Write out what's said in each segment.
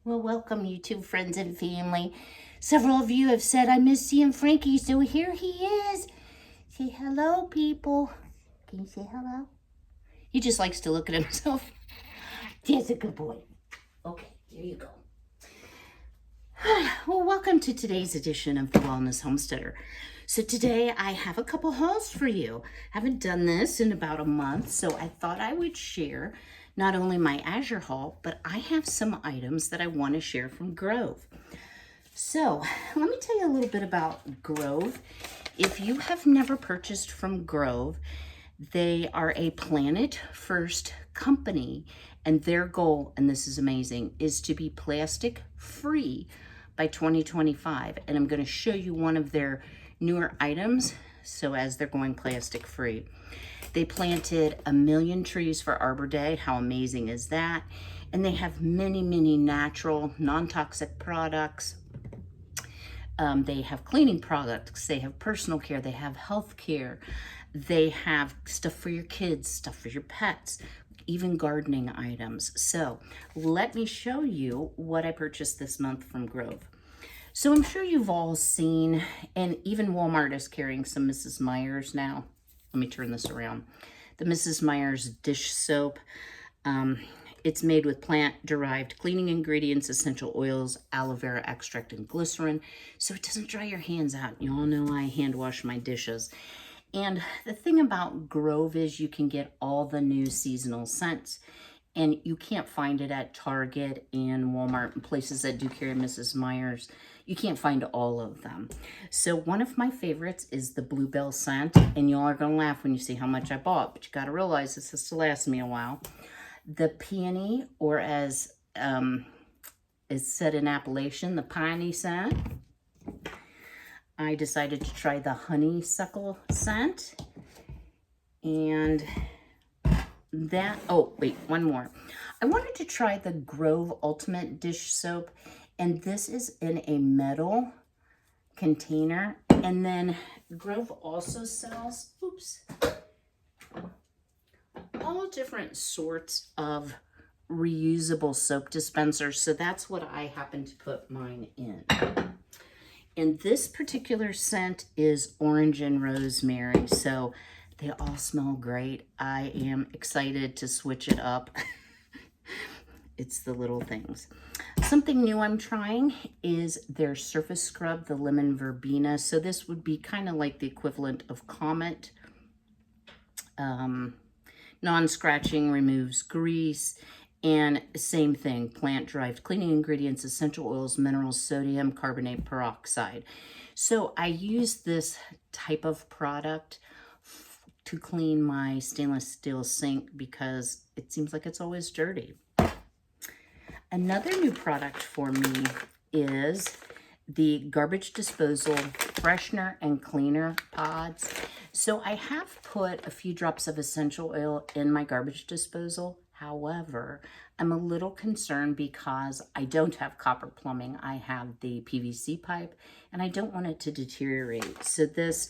Well, welcome, YouTube friends and family. Several of you have said I miss seeing Frankie, so here he is. Say hello, people. Can you say hello? He just likes to look at himself. He's a good boy. Okay, there you go. Well, welcome to today's edition of the Wellness Homesteader. So today I have a couple hauls for you. Haven't done this in about a month, so I thought I would share not only my Azure haul, but I have some items that I want to share from Grove. So let me tell you a little bit about Grove. If you have never purchased from Grove, they are a planet first company, and their goal, and this is amazing, is to be plastic free by 2025. And I'm going to show you one of their newer items. So as they're going plastic free, they planted 1 million trees for Arbor Day. How amazing is that? And they have many, many natural, non-toxic products. They have cleaning products, they have personal care, they have health care, they have stuff for your kids, stuff for your pets, even gardening items. So let me show you what I purchased this month from Grove. So I'm sure you've all seen, and even Walmart is carrying some Mrs. Meyer's now. Let me turn this around. The Mrs. Meyer's dish soap. It's made with plant-derived cleaning ingredients, essential oils, aloe vera extract, and glycerin, so it doesn't dry your hands out. You all know I hand wash my dishes. And the thing about Grove is you can get all the new seasonal scents, and you can't find it at Target and Walmart and places that do carry Mrs. Meyer's. You can't find all of them. So one of my favorites is the Bluebell scent, and y'all are gonna laugh when you see how much I bought, but you gotta realize this has to last me a while. The peony, or as is said in Appalachian, the piney scent. I decided to try the honeysuckle scent. And that, oh, wait, one more. I wanted to try the Grove Ultimate Dish Soap, and this is in a metal container. And then Grove also sells, all different sorts of reusable soap dispensers. So that's what I happen to put mine in. And this particular scent is orange and rosemary. So they all smell great. I am excited to switch it up. It's the little things. Something new I'm trying is their surface scrub, the lemon verbena. So this would be kind of like the equivalent of Comet. Non-scratching, removes grease, and same thing, plant-derived cleaning ingredients, essential oils, minerals, sodium carbonate peroxide. So I use this type of product to clean my stainless steel sink because it seems like it's always dirty. Another new product for me is the garbage disposal freshener and cleaner pods. So I have put a few drops of essential oil in my garbage disposal. However, I'm a little concerned because I don't have copper plumbing. I have the PVC pipe, and I don't want it to deteriorate. So this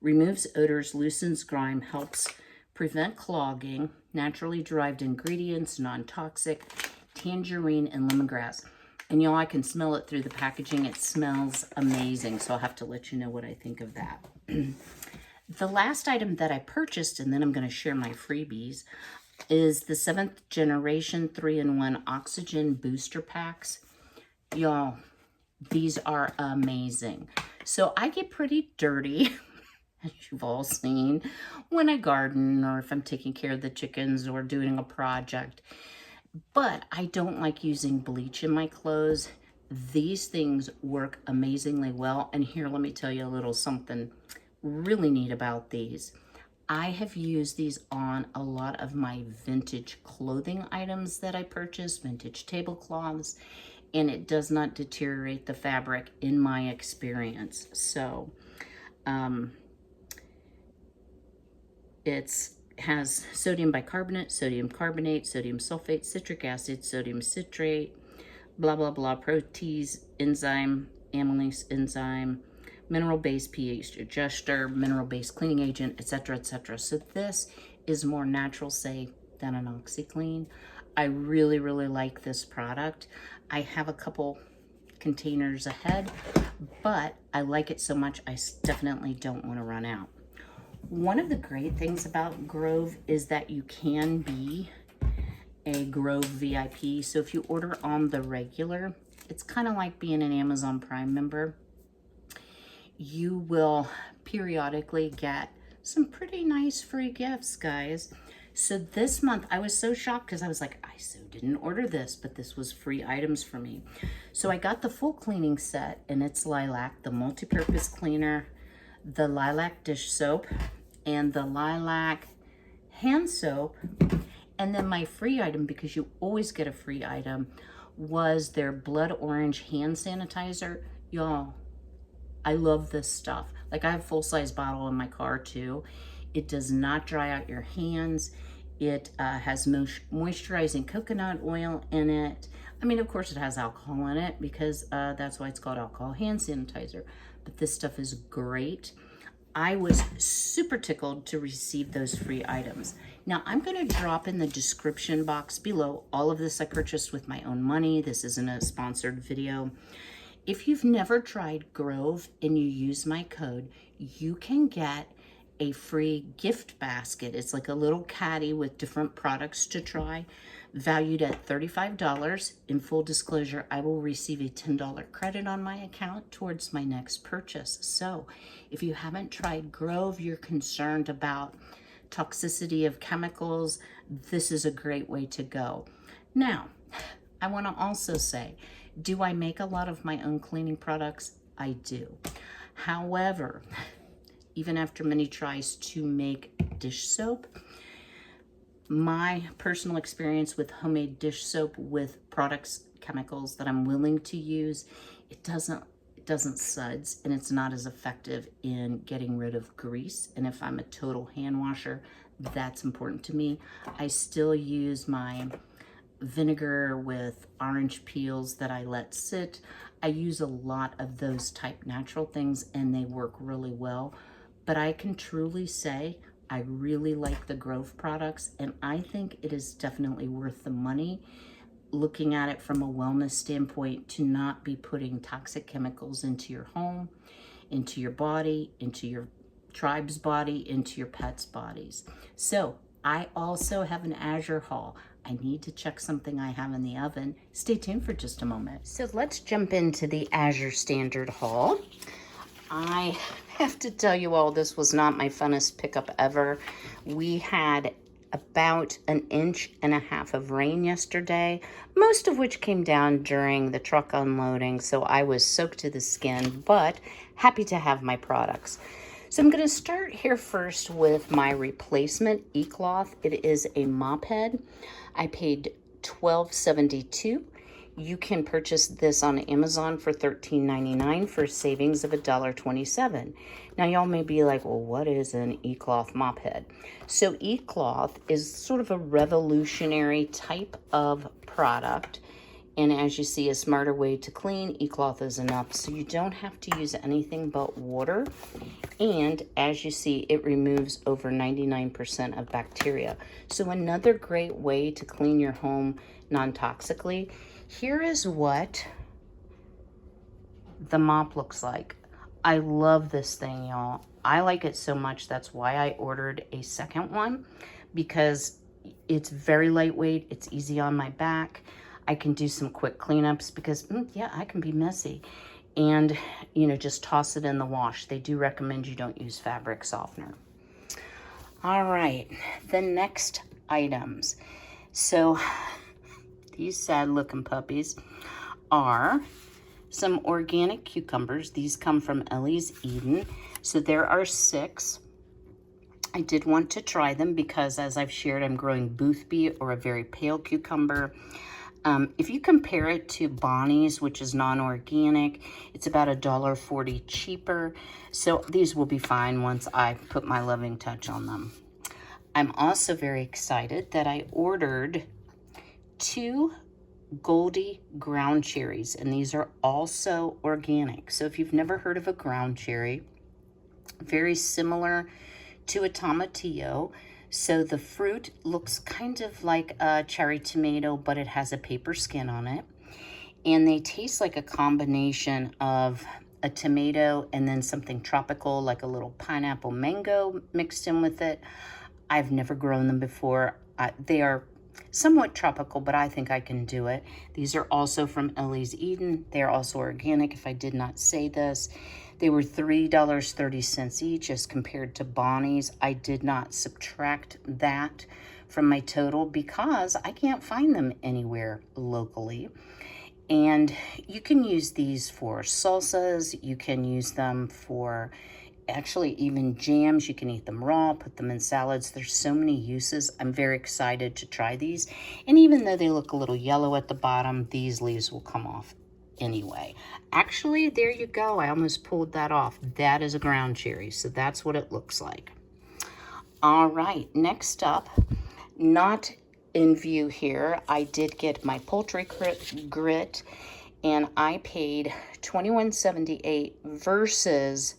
removes odors, loosens grime, helps prevent clogging, naturally derived ingredients, non-toxic, tangerine and lemongrass. And y'all, I can smell it through the packaging. It smells amazing, so I'll have to let you know what I think of that. The last item that I purchased, and then I'm going to share my freebies, is the 7th generation 3-in-1 oxygen booster packs. Y'all, these are amazing. So I get pretty dirty, as you've all seen, when I garden or if I'm taking care of the chickens or doing a project. But I don't like using bleach in my clothes. These things work amazingly well. And here, let me tell you a little something really neat about these. I have used these on a lot of my vintage clothing items that I purchased, vintage tablecloths, and it does not deteriorate the fabric in my experience. So it has sodium bicarbonate, sodium carbonate, sodium sulfate, citric acid, sodium citrate, blah, blah, blah, protease enzyme, amylase enzyme, mineral-based pH adjuster, mineral-based cleaning agent, etc., etc. So this is more natural, say, than an OxiClean. I really, really like this product. I have a couple containers ahead, but I like it so much I definitely don't want to run out. One of the great things about Grove is that you can be a Grove VIP. So if you order on the regular, it's kind of like being an Amazon Prime member. You will periodically get some pretty nice free gifts, guys. So this month, I was so shocked because I was like, I so didn't order this, but this was free items for me. So I got the full cleaning set, and it's lilac, the multi-purpose cleaner, the lilac dish soap, and the lilac hand soap. And then my free item, because you always get a free item, was their blood orange hand sanitizer. Y'all, I love this stuff. Like, I have a full-size bottle in my car too. It does not dry out your hands. It has moisturizing coconut oil in it. I mean, of course it has alcohol in it because that's why it's called alcohol hand sanitizer. But this stuff is great. I was super tickled to receive those free items. Now, I'm going to drop in the description box below all of this I purchased with my own money. This isn't a sponsored video. If you've never tried Grove and you use my code, you can get a free gift basket. It's like a little caddy with different products to try, valued at $35. In full disclosure, I will receive a $10 credit on my account towards my next purchase. So if you haven't tried Grove, you're concerned about toxicity of chemicals, this is a great way to go. Now, I want to also say, do I make a lot of my own cleaning products? I do. However, even after many tries to make dish soap, my personal experience with homemade dish soap with products, chemicals that I'm willing to use, it doesn't suds, and it's not as effective in getting rid of grease. And if I'm a total hand washer, that's important to me. I still use my vinegar with orange peels that I let sit. I use a lot of those type natural things and they work really well. But I can truly say I really like the Grove products, and I think it is definitely worth the money, looking at it from a wellness standpoint, to not be putting toxic chemicals into your home, into your body, into your tribe's body, into your pets' bodies. So I also have an Azure haul. I need to check something I have in the oven. Stay tuned for just a moment. So let's jump into the Azure Standard haul. I have to tell you all, this was not my funnest pickup ever. We had about 1.5 inches of rain yesterday, most of which came down during the truck unloading, so I was soaked to the skin, but happy to have my products. So I'm going to start here first with my replacement e-cloth. It is a mop head. I paid $12.72. You can purchase this on Amazon for $13.99 for savings of $1.27. Now, y'all may be like, well, what is an e-cloth mop head? So e-cloth is sort of a revolutionary type of product. And as you see, a smarter way to clean, e-cloth is enough. So you don't have to use anything but water. And as you see, it removes over 99% of bacteria. So another great way to clean your home non-toxically. Here is what the mop looks like. I love this thing, y'all. I like it so much. That's why I ordered a second one, because it's very lightweight. It's easy on my back. I can do some quick cleanups because, yeah, I can be messy. And, you know, just toss it in the wash. They do recommend you don't use fabric softener. All right, the next items. So these sad looking puppies are some organic cucumbers. These come from Ellie's Eden. So there are 6. I did want to try them because, as I've shared, I'm growing Boothby, or a very pale cucumber. If you compare it to Bonnie's, which is non-organic, it's about $1.40 cheaper. So these will be fine once I put my loving touch on them. I'm also very excited that I ordered 2 Goldie ground cherries, and these are also organic. So if you've never heard of a ground cherry, very similar to a tomatillo. So the fruit looks kind of like a cherry tomato, but it has a paper skin on it. And they taste like a combination of a tomato and then something tropical, like a little pineapple mango mixed in with it. I've never grown them before. They are somewhat tropical, but I think I can do it. These are also from Ellie's Eden. They're also organic, if I did not say this. They were $3.30 each as compared to Bonnie's. I did not subtract that from my total because I can't find them anywhere locally. And you can use these for salsas. You can use them for actually even jams. You can eat them raw, put them in salads. There's so many uses. I'm very excited to try these. And even though they look a little yellow at the bottom, these leaves will come off anyway. Actually, there you go. I almost pulled that off. That is a ground cherry. So that's what it looks like. All right, next up, not in view here, I did get my poultry grit, and I paid $21.78 versus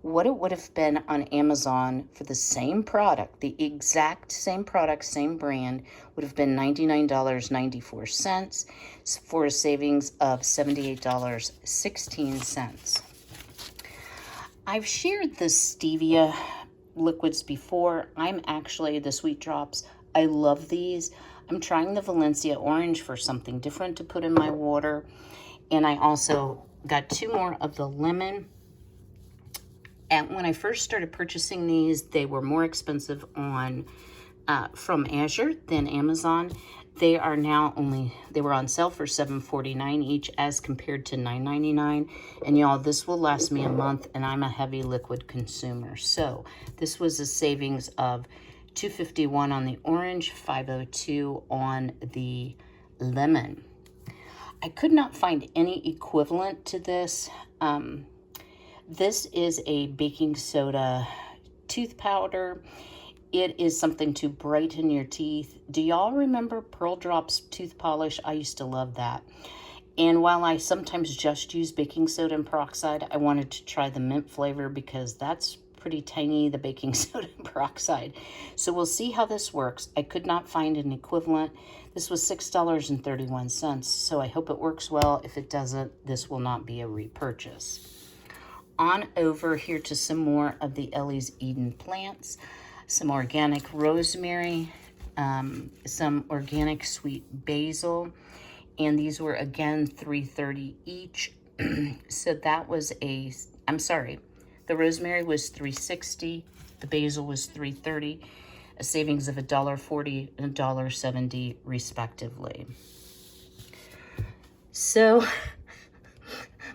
what it would have been on Amazon for the same product, the exact same product, same brand, would have been $99.94 for a savings of $78.16. I've shared the stevia liquids before. I'm actually the Sweet Drops. I love these. I'm trying the Valencia orange for something different to put in my water. And I also got 2 more of the lemon. And when I first started purchasing these, they were more expensive on from Azure than Amazon. They are now they were on sale for $7.49 each as compared to $9.99. And y'all, this will last me a month, and I'm a heavy liquid consumer. So this was a savings of $2.51 on the orange, $5.02 on the lemon. I could not find any equivalent to this. This is a baking soda tooth powder. It is something to brighten your teeth. Do y'all remember Pearl Drops tooth polish? I used to love that. And while I sometimes just use baking soda and peroxide, I wanted to try the mint flavor because that's pretty tangy, the baking soda and peroxide. So we'll see how this works. I could not find an equivalent. This was $6.31, so I hope it works well. If it doesn't, this will not be a repurchase. On over here to some more of the Ellie's Eden plants, some organic rosemary, some organic sweet basil, and these were again $3.30 each. So that was the rosemary was $3.60, the basil was $3.30, a savings of $1.40 and $1.70 respectively. So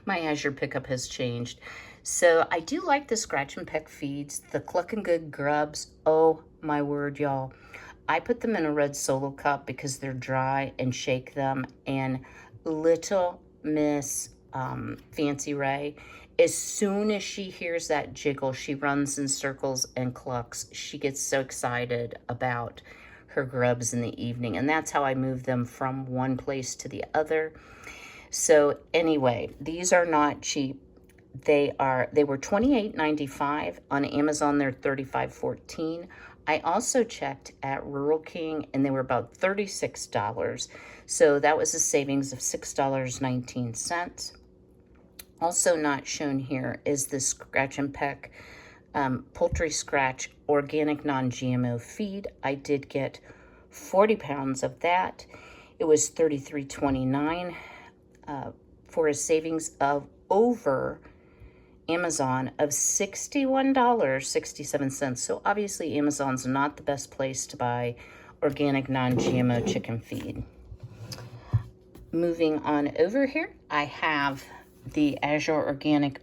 my Azure pickup has changed. So I do like the scratch and peck feeds, the Cluck and Good grubs. Oh my word, y'all. I put them in a red Solo cup because they're dry and shake them. And little Miss Fancy Ray, as soon as she hears that jiggle, she runs in circles and clucks. She gets so excited about her grubs in the evening. And that's how I move them from one place to the other. So anyway, these are not cheap. They were $28.95 on Amazon. They're $35.14. I also checked at Rural King, and they were about $36. So that was a savings of $6.19. Also not shown here is the Scratch and Peck Poultry Scratch Organic Non-GMO Feed. I did get 40 pounds of that. It was $33.29 for a savings of over Amazon of $61.67. So obviously Amazon's not the best place to buy organic non-GMO chicken feed. Moving on over here, I have the Azure Organic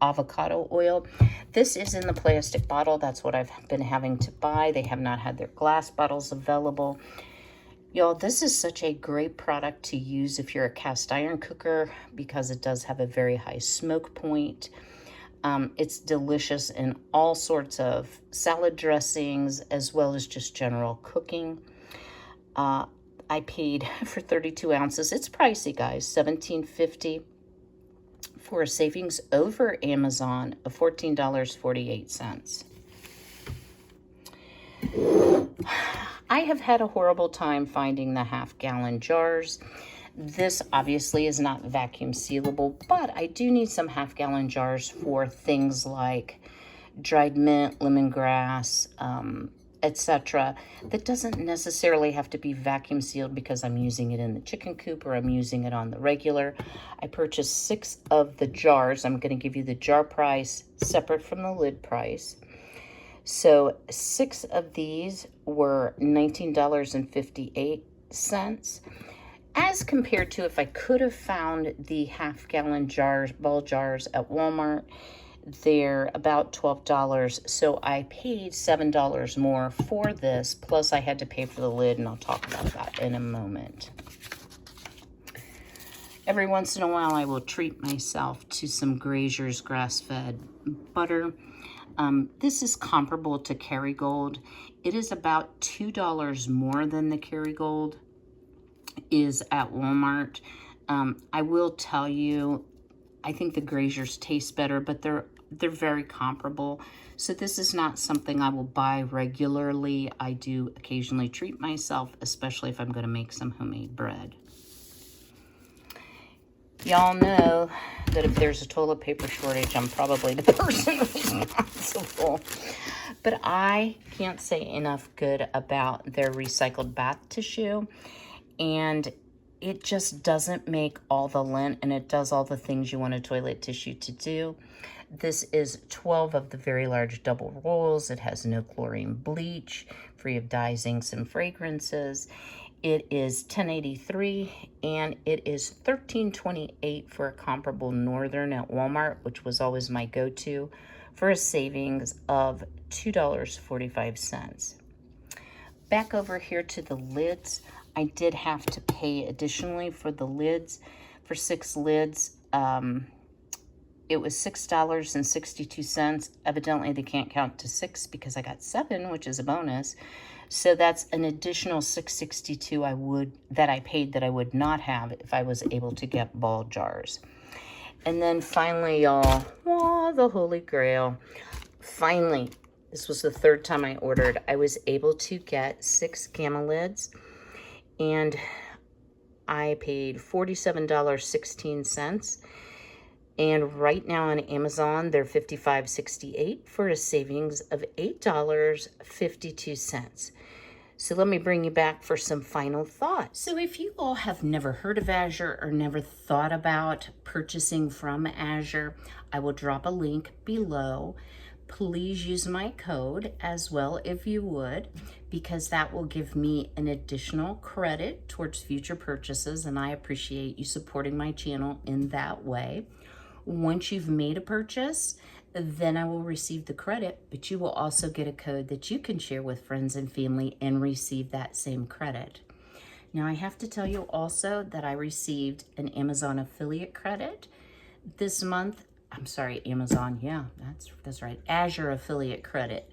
Avocado Oil. This is in the plastic bottle. That's what I've been having to buy. They have not had their glass bottles available. Y'all, this is such a great product to use if you're a cast iron cooker because it does have a very high smoke point. It's delicious in all sorts of salad dressings as well as just general cooking. I paid for 32 ounces. It's pricey, guys, $17.50 for a savings over Amazon of $14.48. I have had a horrible time finding the half-gallon jars. This obviously is not vacuum sealable, but I do need some half-gallon jars for things like dried mint, lemongrass, etc. That doesn't necessarily have to be vacuum sealed because I'm using it in the chicken coop or I'm using it on the regular. I purchased 6 of the jars. I'm going to give you the jar price separate from the lid price. So 6 of these were $19.58, as compared to if I could have found the half-gallon jars, ball jars at Walmart. They're about $12, so I paid $7 more for this, plus I had to pay for the lid, and I'll talk about that in a moment. Every once in a while, I will treat myself to some Grazier's grass-fed butter. This is comparable to Kerrygold. It is about $2 more than the Kerrygold is at Walmart. I will tell you, I think the Grazier's taste better, but they're very comparable. So this is not something I will buy regularly. I do occasionally treat myself, especially if I'm going to make some homemade bread. Y'all know that if there's a toilet paper shortage, I'm probably the person responsible. But I can't say enough good about their recycled bath tissue. And it just doesn't make all the lint, and it does all the things you want a toilet tissue to do. This is 12 of the very large double rolls. It has no chlorine bleach, free of dyes, inks, and fragrances. It is $10.83, and it is $13.28 for a comparable Northern at Walmart, which was always my go-to, for a savings of $2.45. Back over here to the lids. I did have to pay additionally for the lids. For 6 lids, it was $6.62. Evidently, they can't count to 6 because I got 7, which is a bonus. So that's an additional $6.62 that I paid that I would not have if I was able to get ball jars. And then finally, y'all, the Holy Grail. Finally, this was the 3rd time I ordered. I was able to get 6 Gamma lids, and I paid $47.16. And right now on Amazon, they're $55.68 for a savings of $8.52. So let me bring you back for some final thoughts. So if you all have never heard of Azure or never thought about purchasing from Azure, I will drop a link below. Please use my code as well if you would, because that will give me an additional credit towards future purchases, and I appreciate you supporting my channel in that way. Once you've made a purchase, then I will receive the credit, but you will also get a code that you can share with friends and family and receive that same credit. Now, I have to tell you also that I received an Amazon affiliate credit this month. I'm sorry, Amazon, yeah, that's right, Azure affiliate credit.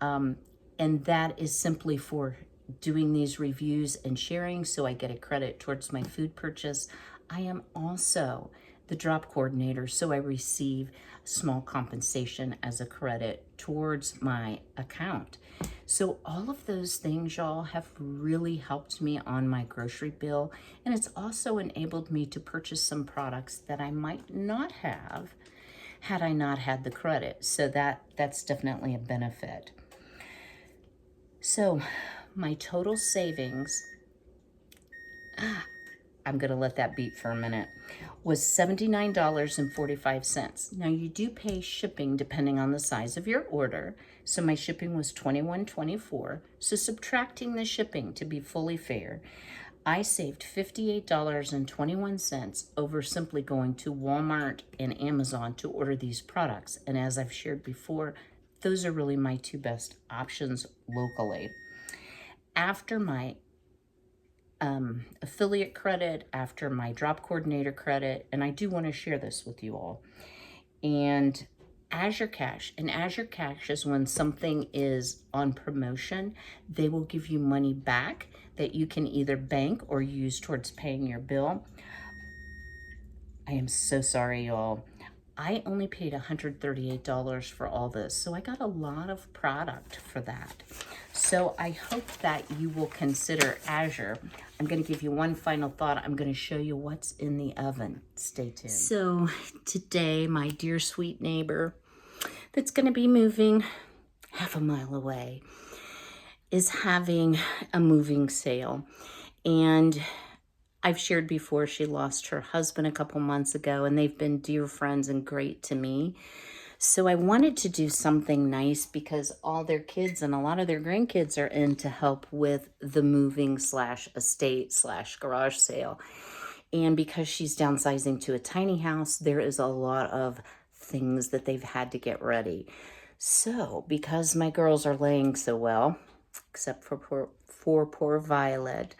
And that is simply for doing these reviews and sharing, so I get a credit towards my food purchase. I am also the drop coordinator, so I receive small compensation as a credit towards my account. So all of those things, y'all, have really helped me on my grocery bill, and it's also enabled me to purchase some products that I might not have had I not had the credit. So that's definitely a benefit. So my total savings, I'm going to let that beat for a minute, was $79.45. Now, you do pay shipping depending on the size of your order. So my shipping was $21.24. So subtracting the shipping to be fully fair, I saved $58.21 over simply going to Walmart and Amazon to order these products. And as I've shared before, those are really my 2 best options locally. After my affiliate credit, after my drop coordinator credit, and I do want to share this with you all, and Azure Cash. And Azure Cash is when something is on promotion, they will give you money back that you can either bank or use towards paying your bill. I am so sorry, y'all. I only paid $138 for all this, so I got a lot of product for that. So I hope that you will consider Azure. I'm going to give you one final thought. I'm going to show you what's in the oven. Stay tuned. So today, my dear sweet neighbor that's going to be moving half a mile away is having a moving sale. And I've shared before, she lost her husband a couple months ago, and they've been dear friends and great to me. So I wanted to do something nice because all their kids and a lot of their grandkids are in to help with the moving / estate / garage sale. And because she's downsizing to a tiny house, there is a lot of things that they've had to get ready. So because my girls are laying so well, except for poor Violet,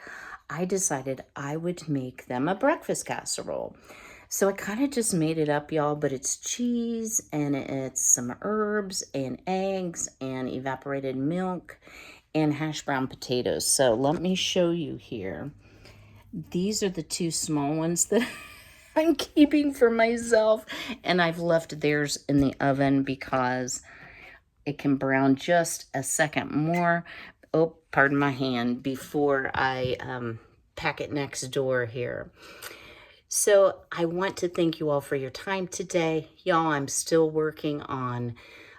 I decided I would make them a breakfast casserole. So I kind of just made it up, y'all, but it's cheese and it's some herbs and eggs and evaporated milk and hash brown potatoes. So let me show you here. These are the 2 small ones that I'm keeping for myself, and I've left theirs in the oven because it can brown just a second more. Oh, pardon my hand, before I pack it next door here. So I want to thank you all for your time today. Y'all, I'm still working on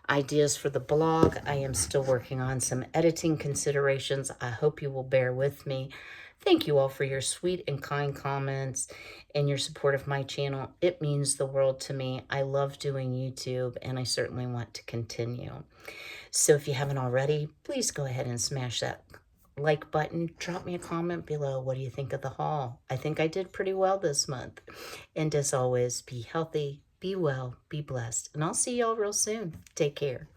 ideas for the blog. I am still working on some editing considerations. I hope you will bear with me. Thank you all for your sweet and kind comments and your support of my channel. It means the world to me. I love doing YouTube, and I certainly want to continue. So if you haven't already, please go ahead and smash that like button. Drop me a comment below. What do you think of the haul? I think I did pretty well this month. And as always, be healthy, be well, be blessed. And I'll see y'all real soon. Take care.